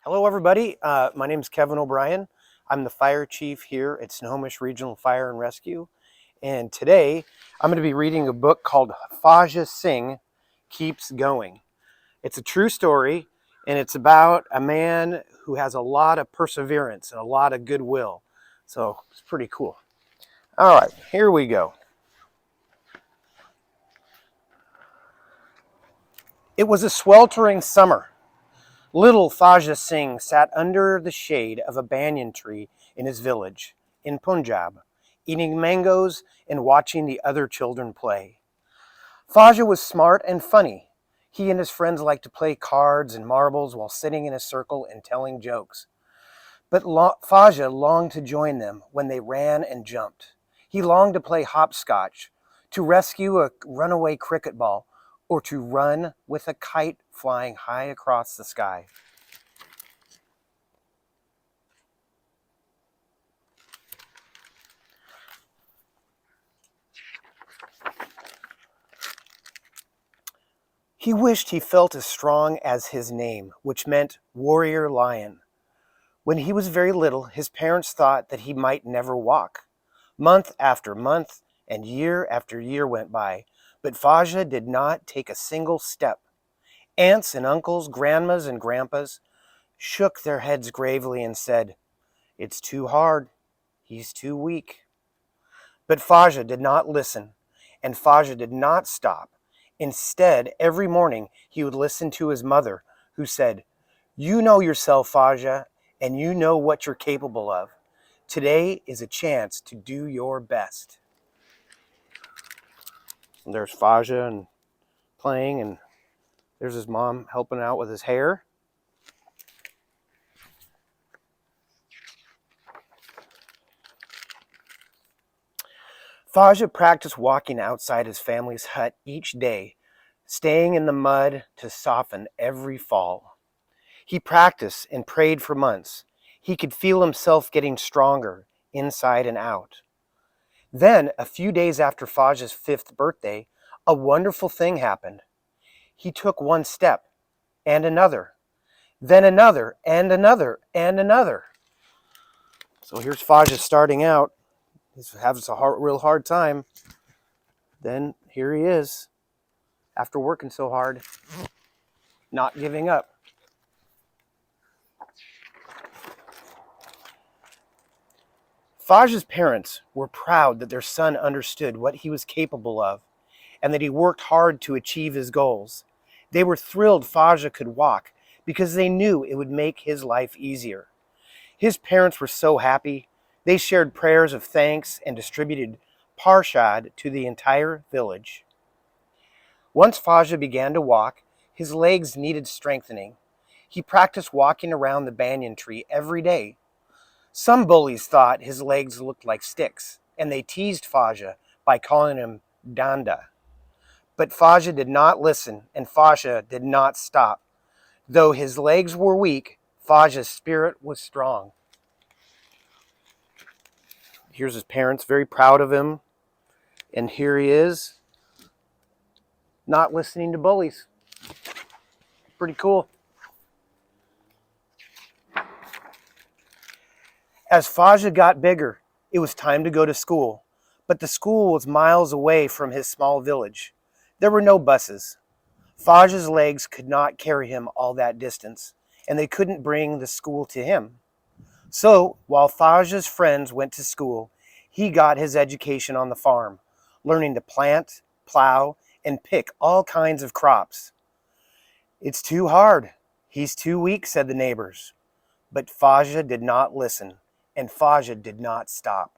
Hello, everybody. My name is Kevin O'Brien. I'm the fire chief here at Snohomish Regional Fire and Rescue. And today I'm going to be reading a book called Fauja Singh Keeps Going. It's a true story, and it's about a man who has a lot of perseverance and a lot of goodwill. So it's pretty cool. All right, here we go. It was a sweltering summer. Little Fauja Singh sat under the shade of a banyan tree in his village in Punjab, eating mangoes and watching the other children play. Fauja was smart and funny. He and his friends liked to play cards and marbles while sitting in a circle and telling jokes. But Fauja longed to join them when they ran and jumped. He longed to play hopscotch, to rescue a runaway cricket ball, or to run with a kite flying high across the sky. He wished he felt as strong as his name, which meant warrior lion. When he was very little, his parents thought that he might never walk. Month after month and year after year went by, but Fauja did not take a single step. Aunts and uncles, grandmas and grandpas shook their heads gravely and said, "It's too hard. He's too weak." But Fauja did not listen, and Fauja did not stop. Instead, every morning he would listen to his mother, who said, "You know yourself, Fauja, and you know what you're capable of. Today is a chance to do your best." And there's Fauja and playing, and there's his mom helping out with his hair. Fauja practiced walking outside his family's hut each day, staying in the mud to soften every fall. He practiced and prayed for months. He could feel himself getting stronger, inside and out. Then, a few days after Fauja's 5th birthday, a wonderful thing happened. He took one step, and another, then another, and another, and another. So here's Fauja starting out. He's having a real hard time. Then here he is, after working so hard, not giving up. Fauja's parents were proud that their son understood what he was capable of and that he worked hard to achieve his goals. They were thrilled Fauja could walk because they knew it would make his life easier. His parents were so happy. They shared prayers of thanks and distributed parshad to the entire village. Once Fauja began to walk, his legs needed strengthening. He practiced walking around the banyan tree every day. Some bullies thought his legs looked like sticks, and they teased Fauja by calling him Danda. But Fauja did not listen, and Fauja did not stop. Though his legs were weak, Fauja's spirit was strong. Here's his parents, very proud of him. And here he is, not listening to bullies. Pretty cool. As Fauja got bigger, it was time to go to school. But the school was miles away from his small village. There were no buses. Fauja's legs could not carry him all that distance, and they couldn't bring the school to him. So, while Fauja's friends went to school, he got his education on the farm, learning to plant, plow, and pick all kinds of crops. "It's too hard. He's too weak," said the neighbors. But Fauja did not listen, and Fauja did not stop.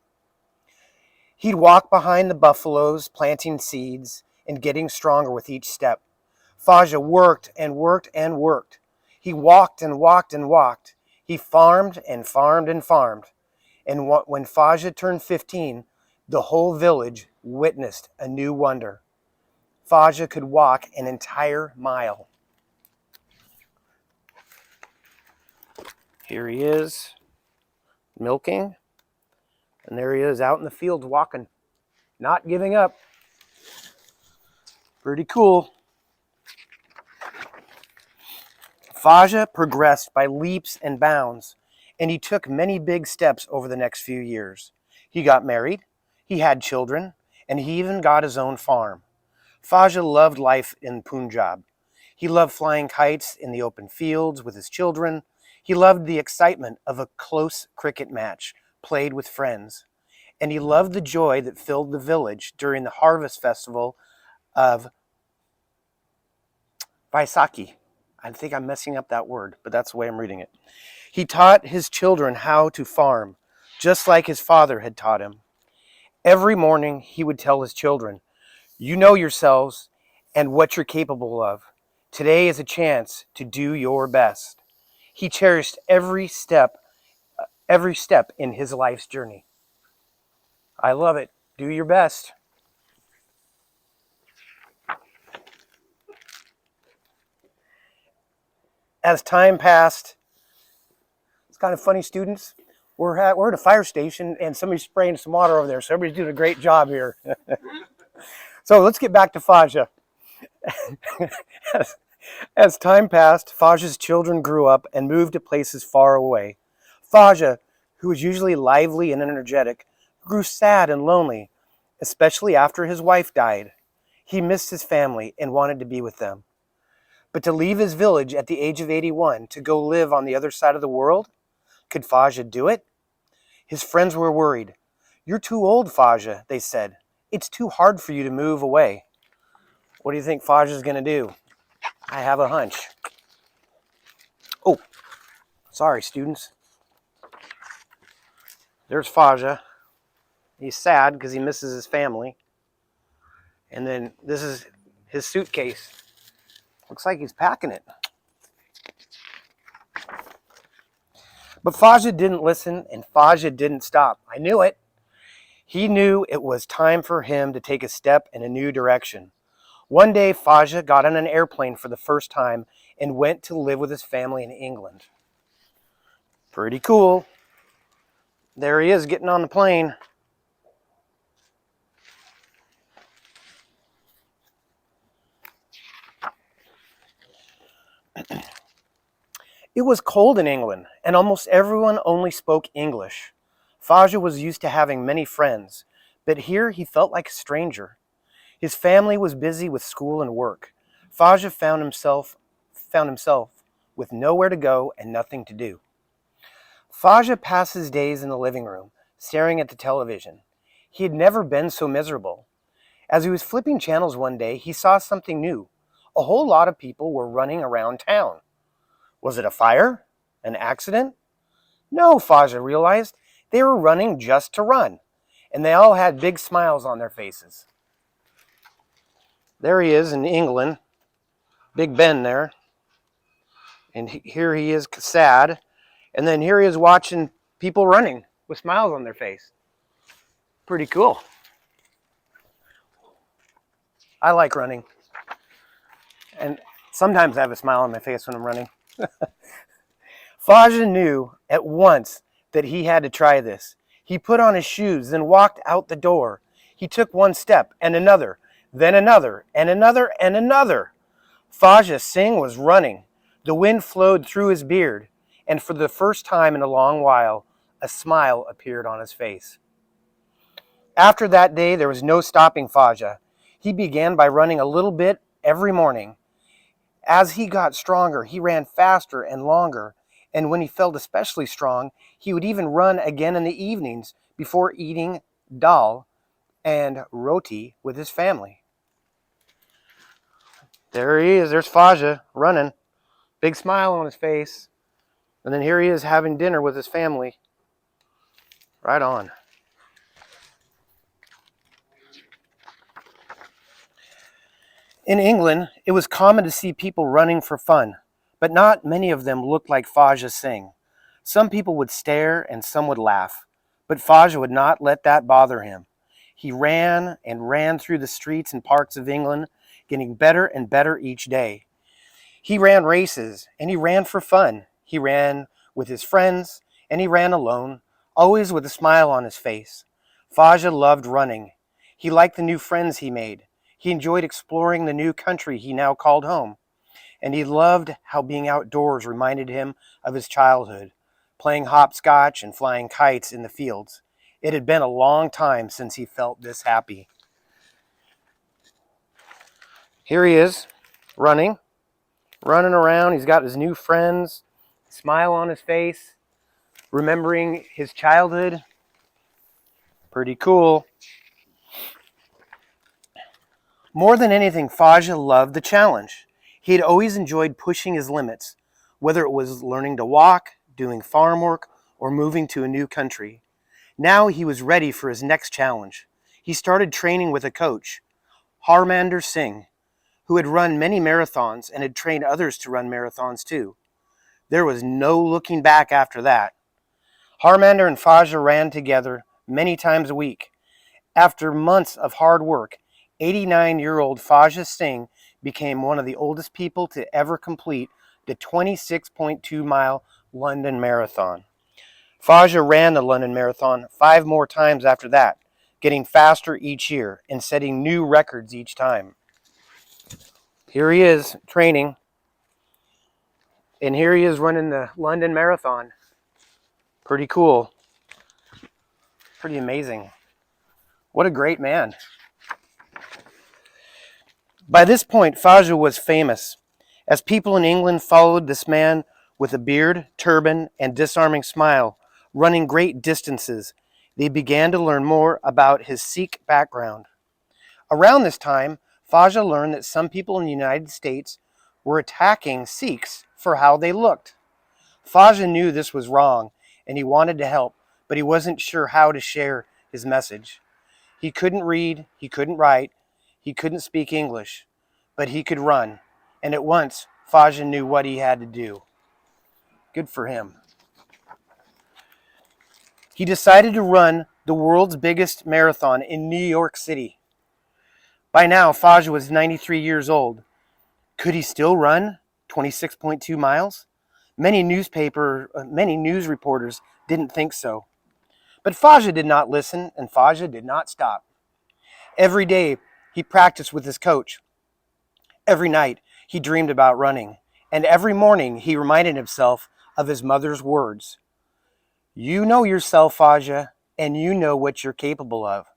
He'd walk behind the buffaloes, planting seeds and getting stronger with each step. Fauja worked and worked and worked. He walked and walked and walked. He farmed and farmed and farmed. And when Fauja turned 15, the whole village witnessed a new wonder. Fauja could walk an entire mile. Here he is, milking. And there he is out in the field walking, not giving up. Pretty cool. Fauja progressed by leaps and bounds, and he took many big steps over the next few years. He got married, he had children, and he even got his own farm. Fauja loved life in Punjab. He loved flying kites in the open fields with his children. He loved the excitement of a close cricket match played with friends. And he loved the joy that filled the village during the harvest festival of Vaisakhi. I think I'm messing up that word, but that's the way I'm reading it. He taught his children how to farm, just like his father had taught him. Every morning he would tell his children, "You know yourselves and what you're capable of. Today is a chance to do your best." He cherished every step in his life's journey. I love it. Do your best. As time passed, it's kind of funny, students. We're at a fire station and somebody's spraying some water over there. So everybody's doing a great job here. So let's get back to Fauja. As time passed, Fauja's children grew up and moved to places far away. Fauja, who was usually lively and energetic, grew sad and lonely, especially after his wife died. He missed his family and wanted to be with them. But to leave his village at the age of 81 to go live on the other side of the world, could Fauja do it? His friends were worried. "You're too old, Fauja," they said. "It's too hard for you to move away." What do you think Fauja's going to do? I have a hunch. Oh, sorry, students. There's Fauja. He's sad because he misses his family. And then this is his suitcase. Looks like he's packing it. But Fauja didn't listen, and Fauja didn't stop. I knew it. He knew it was time for him to take a step in a new direction. One day, Fauja got on an airplane for the first time and went to live with his family in England. Pretty cool. There he is getting on the plane. It was cold in England, and almost everyone only spoke English. Fauja was used to having many friends, but here he felt like a stranger. His family was busy with school and work. Fauja found himself with nowhere to go and nothing to do. Fauja passed his days in the living room, staring at the television. He had never been so miserable. As he was flipping channels one day, he saw something new. A whole lot of people were running around town. Was it a fire? An accident? No, Fauja realized. They were running just to run, and they all had big smiles on their faces. There he is in England, Big Ben there, and here he is sad, and then here he is watching people running with smiles on their face. Pretty cool. I like running, and sometimes I have a smile on my face when I'm running. Fauja knew at once that he had to try this. He put on his shoes, then walked out the door. He took one step and another, then another, and another, and another. Fauja Singh was running. The wind flowed through his beard, and for the first time in a long while, a smile appeared on his face. After that day, there was no stopping Fauja. He began by running a little bit every morning. As he got stronger, he ran faster and longer, and when he felt especially strong, he would even run again in the evenings before eating dal and roti with his family. There he is, there's Fauja running, big smile on his face, and then here he is having dinner with his family. Right on. In England, it was common to see people running for fun, but not many of them looked like Fauja Singh. Some people would stare and some would laugh, but Fauja would not let that bother him. He ran and ran through the streets and parks of England, getting better and better each day. He ran races and he ran for fun. He ran with his friends and he ran alone, always with a smile on his face. Fauja loved running. He liked the new friends he made. He enjoyed exploring the new country he now called home. and he loved how being outdoors reminded him of his childhood, playing hopscotch and flying kites in the fields. It had been a long time since he felt this happy. Here he is, running around. He's got his new friends, smile on his face, remembering his childhood. Pretty cool. More than anything, Fauja loved the challenge. He had always enjoyed pushing his limits, whether it was learning to walk, doing farm work, or moving to a new country. Now he was ready for his next challenge. He started training with a coach, Harmander Singh, who had run many marathons and had trained others to run marathons too. There was no looking back after that. Harmander and Fauja ran together many times a week. After months of hard work, 89-year-old Fauja Singh became one of the oldest people to ever complete the 26.2-mile London Marathon. Fauja ran the London Marathon 5 more times after that, getting faster each year and setting new records each time. Here he is training, and here he is running the London Marathon. Pretty cool. Pretty amazing. What a great man. By this point, Fauja was famous, as people in England followed this man with a beard, turban, and disarming smile, running great distances. They began to learn more about his Sikh background. Around this time, Fauja learned that some people in the United States were attacking Sikhs for how they looked. Fauja knew this was wrong, and he wanted to help, but he wasn't sure how to share his message. He couldn't read, he couldn't write, he couldn't speak English, but he could run, and at once Fauja knew what he had to do. Good for him. He decided to run the world's biggest marathon in New York City. By now, Fauja was 93 years old. Could he still run 26.2 miles? Many news reporters didn't think so. But Fauja did not listen, and Fauja did not stop. Every day, he practiced with his coach. Every night, he dreamed about running. And every morning, he reminded himself of his mother's words. You know yourself, Fauja, and you know what you're capable of.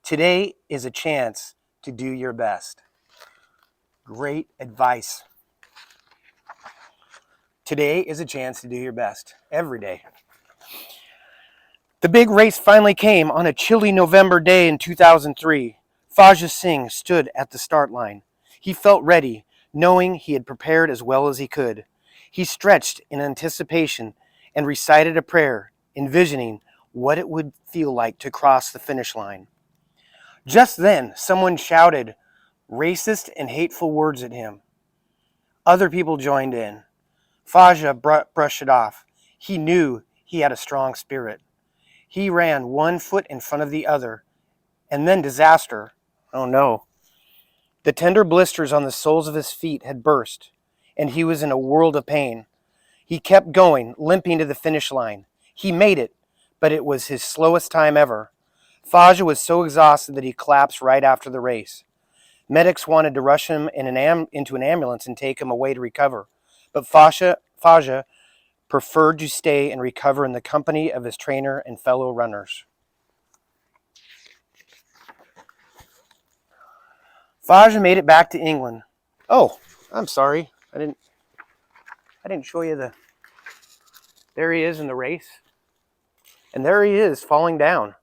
Today is a chance to do your best. Great advice. Today is a chance to do your best. Every day. The big race finally came on a chilly November day in 2003. Fauja Singh stood at the start line. He felt ready, knowing he had prepared as well as he could. He stretched in anticipation and recited a prayer, envisioning what it would feel like to cross the finish line. Just then, someone shouted racist and hateful words at him. Other people joined in. Fauja brushed it off. He knew he had a strong spirit. He ran one foot in front of the other, and then disaster. Oh no. The tender blisters on the soles of his feet had burst, and he was in a world of pain. He kept going, limping to the finish line. He made it, but it was his slowest time ever. Fauja was so exhausted that he collapsed right after the race. Medics wanted to rush him into an ambulance and take him away to recover, but Fauja preferred to stay and recover in the company of his trainer and fellow runners. Fauja made it back to England. Oh, I'm sorry. I didn't show you the... There he is in the race. And there he is falling down.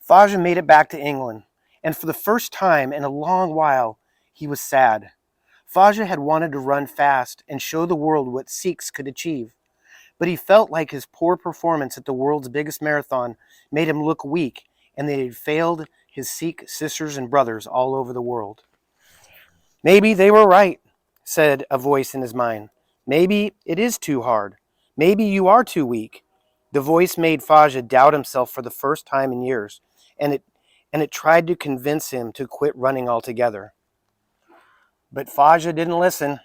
Fauja made it back to England, and for the first time in a long while, he was sad. Fauja had wanted to run fast and show the world what Sikhs could achieve, but he felt like his poor performance at the world's biggest marathon made him look weak, and that he had failed his Sikh sisters and brothers all over the world. Maybe they were right, said a voice in his mind. Maybe it is too hard. Maybe you are too weak. The voice made Fauja doubt himself for the first time in years, and it tried to convince him to quit running altogether. But Fauja didn't listen.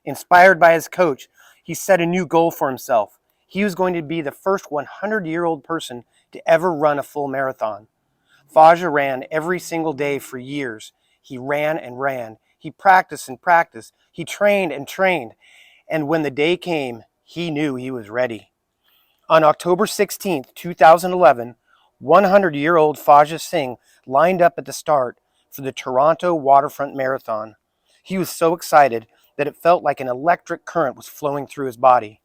Inspired by his coach, he set a new goal for himself. He was going to be the first 100-year-old person to ever run a full marathon. Fauja ran every single day for years. He ran and ran. He practiced and practiced. He trained and trained. And when the day came, he knew he was ready. On October 16th, 2011, 100-year-old Fauja Singh lined up at the start for the Toronto Waterfront Marathon. He was so excited that it felt like an electric current was flowing through his body.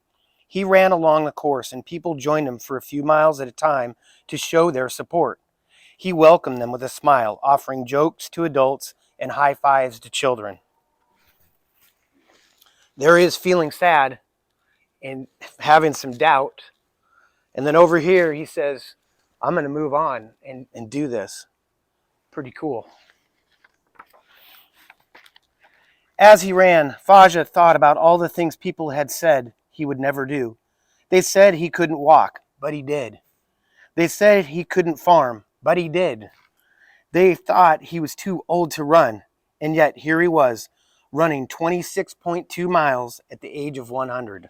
He ran along the course, and people joined him for a few miles at a time to show their support. He welcomed them with a smile, offering jokes to adults and high fives to children. There he is feeling sad and having some doubt. And then over here, he says, I'm going to move on and do this. Pretty cool. As he ran, Fauja thought about all the things people had said he would never do. They said he couldn't walk, but he did. They said he couldn't farm, but he did. They thought he was too old to run, and yet here he was, running 26.2 miles at the age of 100.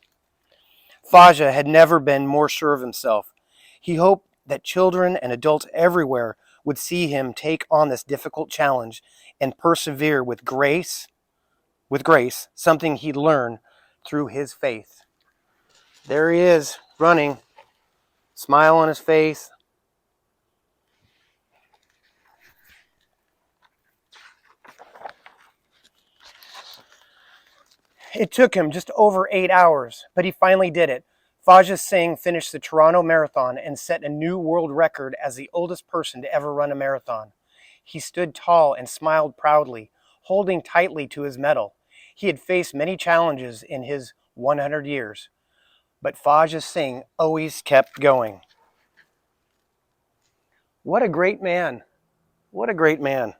Fauja had never been more sure of himself. He hoped that children and adults everywhere would see him take on this difficult challenge and persevere with grace, something he'd learned through his faith. There he is, running, smile on his face. It took him just over 8 hours, but he finally did it. Fauja Singh finished the Toronto Marathon and set a new world record as the oldest person to ever run a marathon. He stood tall and smiled proudly, holding tightly to his medal. He had faced many challenges in his 100 years, but Fauja Singh always kept going. What a great man. What a great man.